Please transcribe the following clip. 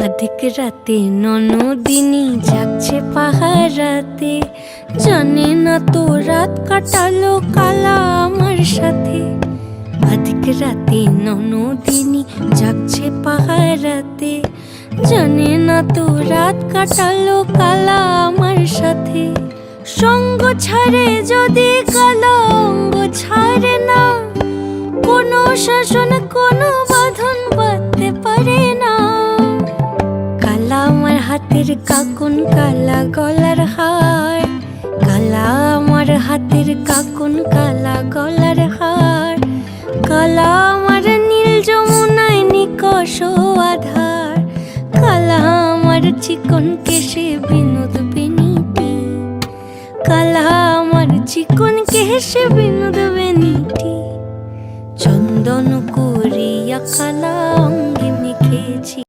अधिक राते ননদিনী জাগছে পাহারাতে, জানে না তো রাত কাটালো কালা আমার সাথে। अधिक রাতে ননদিনী জাগছে পাহারাতে, জানে না তো রাত কাটালো কালা আমার সাথে। সঙ্গ ছাড়ে যদি কালা অঙ্গ ছাড়ে না, কোনো শাসন কোনো বাঁধন বাঁধতে পারে না। কালা আমার হাতের কাকুন কালা গলার হার, কালা আমার হাতের কাকুন কালা গলার হার, কালা আমার নীল যমুনায় নিকষ আধার, কালা আমার চিকন কেশে বিনোদ বেনিটি, কালা আমার চিকন কেশে বিনোদ বেনিটি। চন্দন করিয়া কালা